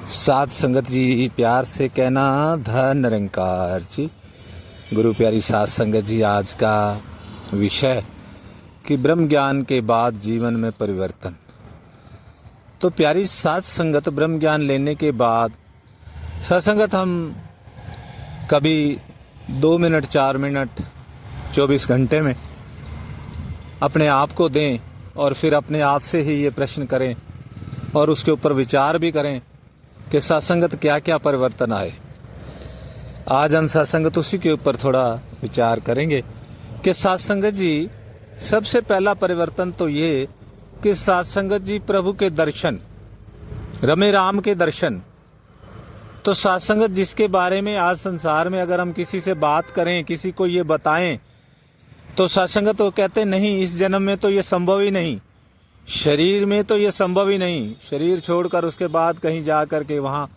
साध संगत जी, प्यार से कहना धन निरंकार जी। गुरु प्यारी साध संगत जी, आज का विषय कि ब्रह्म ज्ञान के बाद जीवन में परिवर्तन। तो प्यारी साध संगत, ब्रह्म ज्ञान लेने के बाद सत्संगत हम कभी 2 मिनट 4 मिनट 24 घंटे में अपने आप को दें और फिर अपने आप से ही ये प्रश्न करें और उसके ऊपर विचार भी करें कि सत्संगत क्या क्या परिवर्तन आए। आज हम सत्संगत उसी के ऊपर थोड़ा विचार करेंगे कि सत्संगत जी, सबसे पहला परिवर्तन तो ये कि सत्संगत जी प्रभु के दर्शन, रमे राम के दर्शन। तो सत्संगत जिसके बारे में आज संसार में अगर हम किसी से बात करें, किसी को ये बताएं, तो सत्संगत वो कहते नहीं, इस जन्म में तो ये संभव ही नहीं, शरीर में तो ये संभव ही नहीं, शरीर छोड़कर उसके बाद कहीं जा कर के वहाँ।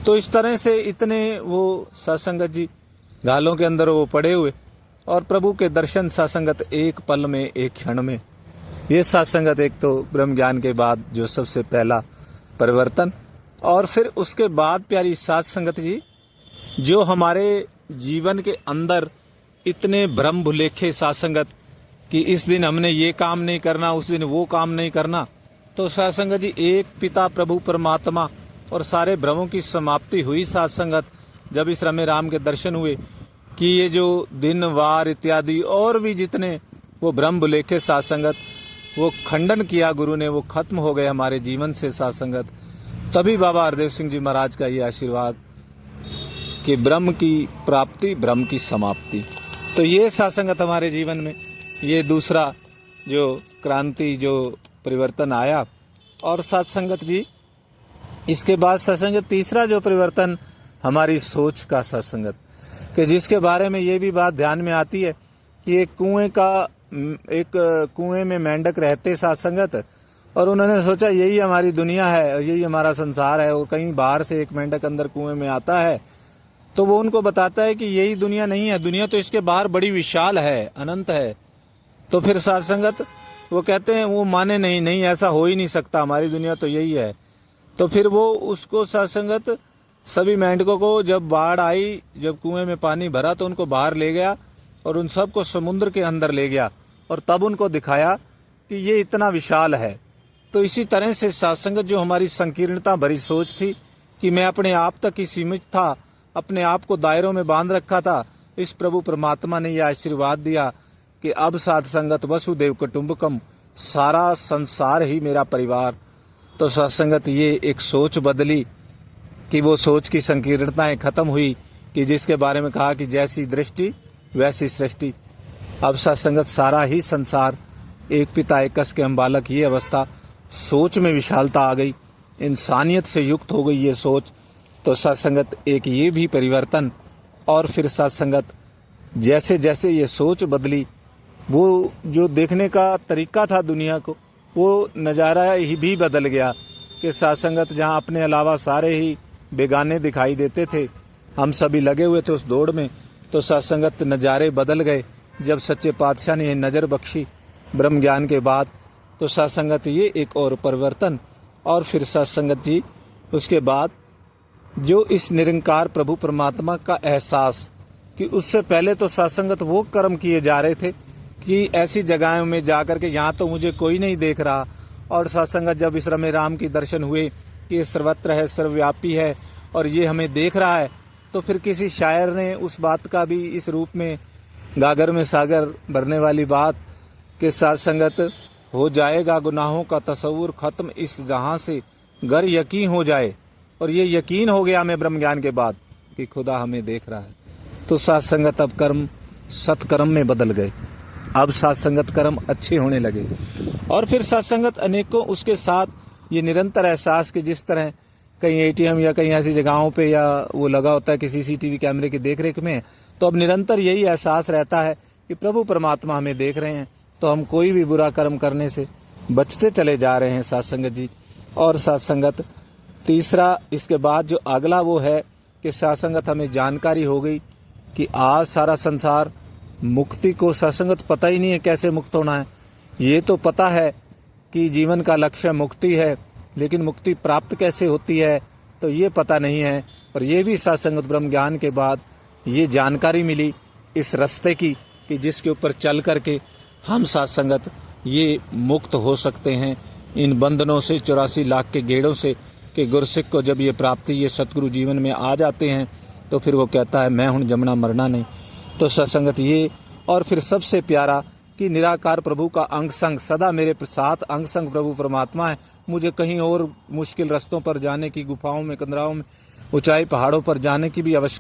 तो इस तरह से इतने वो सत्संगत जी गालों के अंदर वो पड़े हुए और प्रभु के दर्शन सत्संगत एक पल में, एक क्षण में। ये सत्संगत एक तो ब्रह्म ज्ञान के बाद जो सबसे पहला परिवर्तन। और फिर उसके बाद प्यारी सत्संगत जी, जो हमारे जीवन के अंदर इतने भ्रम भुलेखे सत्संगत कि इस दिन हमने ये काम नहीं करना, उस दिन वो काम नहीं करना। तो सत्संगत जी, एक पिता प्रभु परमात्मा और सारे भ्रमों की समाप्ति हुई सत्संगत जब इस रमे राम के दर्शन हुए कि ये जो दिन वार इत्यादि और भी जितने वो भ्रम भुलेखे सत्संगत वो खंडन किया गुरु ने, वो खत्म हो गए हमारे जीवन से सत्संगत। तभी बाबा हरदेव सिंह जी महाराज का ये आशीर्वाद कि ब्रह्म की प्राप्ति, ब्रह्म की समाप्ति। तो ये सत्संगत हमारे जीवन में ये दूसरा जो क्रांति, जो परिवर्तन आया। और सत्संगत जी, इसके बाद सत्संगत तीसरा जो परिवर्तन हमारी सोच का सत्संगत, कि जिसके बारे में ये भी बात ध्यान में आती है कि एक कुएं में मेंढक रहते सत्संगत, और उन्होंने सोचा यही हमारी दुनिया है और यही हमारा संसार है, और कहीं बाहर से एक मेंढक अंदर कुएं में आता है तो वो उनको बताता है कि यही दुनिया नहीं है, दुनिया तो इसके बाहर बड़ी विशाल है, अनंत है। तो फिर सत्संगत वो कहते हैं, वो माने नहीं, ऐसा हो ही नहीं सकता, हमारी दुनिया तो यही है। तो फिर वो उसको सत्संगत सभी मेंढकों को, जब बाढ़ आई, जब कुएं में पानी भरा, तो उनको बाहर ले गया और उन सबको समुद्र के अंदर ले गया और तब उनको दिखाया कि ये इतना विशाल है। तो इसी तरह से सत्संगत जो हमारी संकीर्णता भरी सोच थी कि मैं अपने आप तक ही सीमित था, अपने आप को दायरों में बांध रखा था, इस प्रभु परमात्मा ने यह आशीर्वाद दिया कि अब सत्संगत वसुदेव कुटुंबकम, सारा संसार ही मेरा परिवार। तो सत्संगत ये एक सोच बदली कि वो सोच की संकीर्णताएं खत्म हुई, कि जिसके बारे में कहा कि जैसी दृष्टि वैसी सृष्टि। अब सत्संगत सारा ही संसार, एक पिता एक कस के हम बालक, ये अवस्था, सोच में विशालता आ गई, इंसानियत से युक्त हो गई ये सोच। तो सत्संगत एक ये भी परिवर्तन। और फिर सत्संगत जैसे जैसे ये सोच बदली, वो जो देखने का तरीका था दुनिया को, वो नज़ारा ही भी बदल गया कि सत्संगत जहाँ अपने अलावा सारे ही बेगाने दिखाई देते थे, हम सभी लगे हुए थे उस दौड़ में। तो सत्संगत नज़ारे बदल गए जब सच्चे पातशाह ने नज़र बख्शी ब्रह्म ज्ञान के बाद। तो सत्संगत ये एक और परिवर्तन। और फिर सत्संगत जी, उसके बाद जो इस निरंकार प्रभु परमात्मा का एहसास, कि उससे पहले तो सत्संगत वो कर्म किए जा रहे थे कि ऐसी जगहों में जाकर के यहाँ तो मुझे कोई नहीं देख रहा। और सत्संगत जब इस रमे राम के दर्शन हुए कि ये सर्वत्र है, सर्वव्यापी है और ये हमें देख रहा है, तो फिर किसी शायर ने उस बात का भी इस रूप में गागर में सागर भरने वाली बात कि सत्संगत हो जाएगा गुनाहों का तसव्वुर खत्म इस जहाँ से, गर यकीन हो जाए। और ये यकीन हो गया हमें ब्रह्म ज्ञान के बाद कि खुदा हमें देख रहा है। तो सत्संगत अब कर्म सत्कर्म में बदल गए, अब सत्संगत कर्म अच्छे होने लगे। और फिर सत्संगत अनेकों उसके साथ ये निरंतर एहसास कि जिस तरह कहीं एटीएम या कहीं ऐसी जगहों पे या वो लगा होता है कि सीसीटीवी कैमरे की देखरेख में, तो अब निरंतर यही एहसास रहता है कि प्रभु परमात्मा हमें देख रहे हैं, तो हम कोई भी बुरा कर्म करने से बचते चले जा रहे हैं सत्संगत जी। और सत्संगत तीसरा, इसके बाद जो अगला वो है कि सत्संगत हमें जानकारी हो गई कि आज सारा संसार मुक्ति को, सत्संगत पता ही नहीं है कैसे मुक्त होना है। ये तो पता है कि जीवन का लक्ष्य मुक्ति है, लेकिन मुक्ति प्राप्त कैसे होती है, तो ये पता नहीं है। पर ये भी सत्संगत ब्रह्म ज्ञान के बाद ये जानकारी मिली इस रास्ते की कि जिसके ऊपर चल करके हम सत्संगत ये मुक्त हो सकते हैं इन बंधनों से, 84 लाख के गेड़ों से, कि गुरसिख को जब ये प्राप्ति, ये सतगुरु जीवन में आ जाते हैं तो फिर वो कहता है मैं हूँ जमना मरना नहीं। तो सत्संगत ये, और फिर सबसे प्यारा कि निराकार प्रभु का अंग संग सदा मेरे साथ, अंग संग प्रभु परमात्मा है। मुझे कहीं और मुश्किल रास्तों पर जाने की, गुफाओं में, कंदराओं में, ऊंचाई पहाड़ों पर जाने की भी आवश्यकता